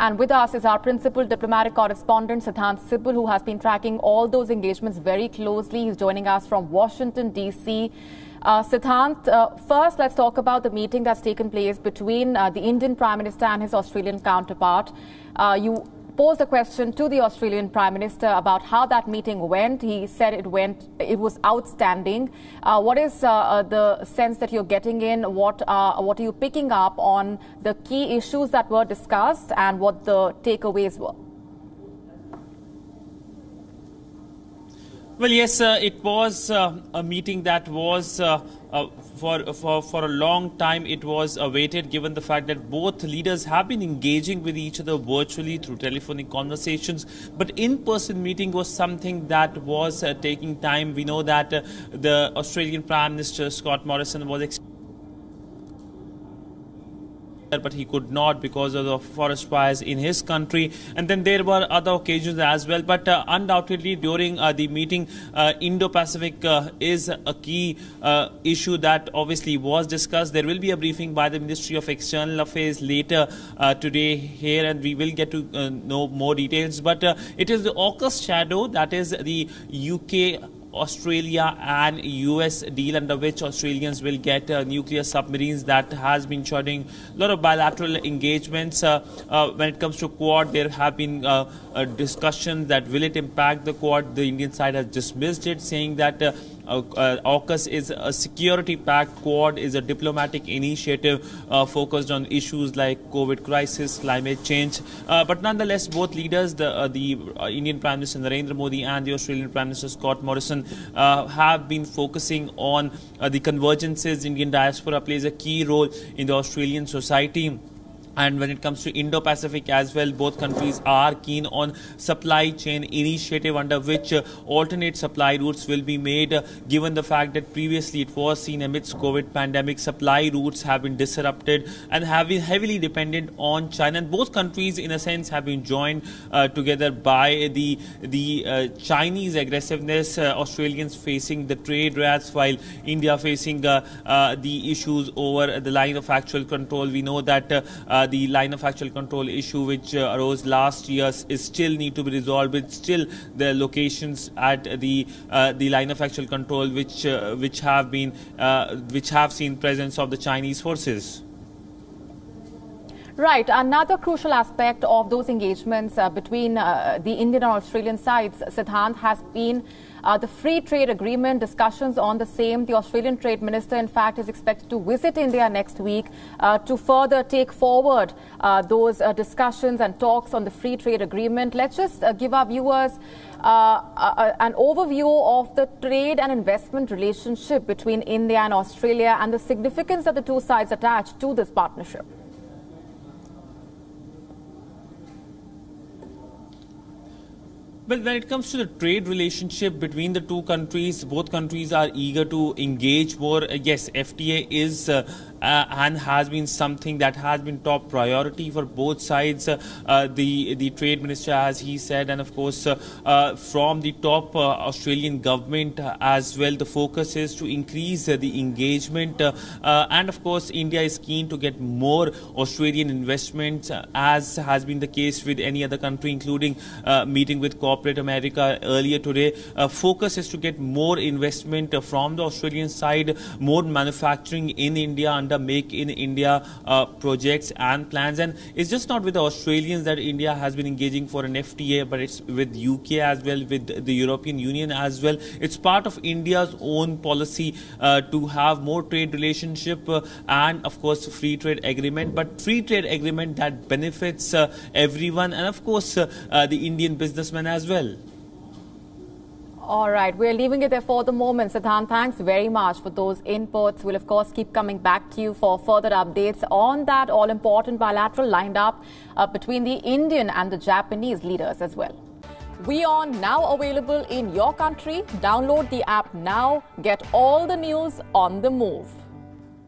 And with us is our principal diplomatic correspondent, Siddhanth Sibbal, who has been tracking all those engagements very closely. He's joining us from Washington, D.C. Siddhanth, first let's talk about the meeting that's taken place between the Indian Prime Minister and his Australian counterpart. You posed a question to the Australian Prime Minister about how that meeting went. He said it was outstanding. What is the sense that you're getting in? What are you picking up on the key issues that were discussed and what the takeaways were? Well, yes, it was a meeting that was for a long time. It was awaited, given the fact that both leaders have been engaging with each other virtually through telephonic conversations. But in-person meeting was something that was taking time. We know that the Australian Prime Minister, Scott Morrison, was but he could not because of the forest fires in his country. And then there were other occasions as well. But undoubtedly during the meeting, Indo-Pacific is a key issue that obviously was discussed. There will be a briefing by the Ministry of External Affairs later today here, and we will get to know more details. But it is the AUKUS shadow, that is the UK, Australia and US deal under which Australians will get nuclear submarines, that has been showing a lot of bilateral engagements. When it comes to Quad, there have been discussions that will it impact the Quad. The Indian side has dismissed it, saying that AUKUS is a security pact. Quad is a diplomatic initiative focused on issues like COVID crisis, climate change. But nonetheless, both leaders, the Indian Prime Minister Narendra Modi and the Australian Prime Minister Scott Morrison, have been focusing on the convergences. Indian diaspora plays a key role in the Australian society. And when it comes to Indo-Pacific as well, both countries are keen on supply chain initiative under which alternate supply routes will be made, given the fact that previously it was seen amidst COVID pandemic, supply routes have been disrupted and have been heavily dependent on China. And both countries, in a sense, have been joined together by the Chinese aggressiveness, Australians facing the trade rats, while India facing the issues over the line of actual control. We know that the line of actual control issue which arose last year is still need to be resolved. But still, the locations at the line of actual control which have seen presence of the Chinese forces. Right. Another crucial aspect of those engagements between the Indian and Australian sides, Siddhanth, has been the free trade agreement, discussions on the same. The Australian Trade Minister, in fact, is expected to visit India next week to further take forward those discussions and talks on the free trade agreement. Let's just give our viewers an overview of the trade and investment relationship between India and Australia and the significance that the two sides attach to this partnership. Well, when it comes to the trade relationship between the two countries, both countries are eager to engage more. Yes, FTA is and has been something that has been top priority for both sides. The trade minister, as he said, and of course from the top Australian government as well, the focus is to increase the engagement. And of course, India is keen to get more Australian investments, as has been the case with any other country, including meeting with corporate America earlier today. Focus is to get more investment from the Australian side, more manufacturing in India under Make in India projects and plans. And it's just not with the Australians that India has been engaging for an FTA, but it's with UK as well, with the European Union as well. It's part of India's own policy to have more trade relationship and of course free trade agreement, but free trade agreement that benefits everyone, and of course the Indian businessmen as well. All right, we're leaving it there for the moment. Siddhanth, thanks very much for those inputs. We'll, of course, keep coming back to you for further updates on that all-important bilateral lined up between the Indian and the Japanese leaders as well. WION now available in your country. Download the app now. Get all the news on the move.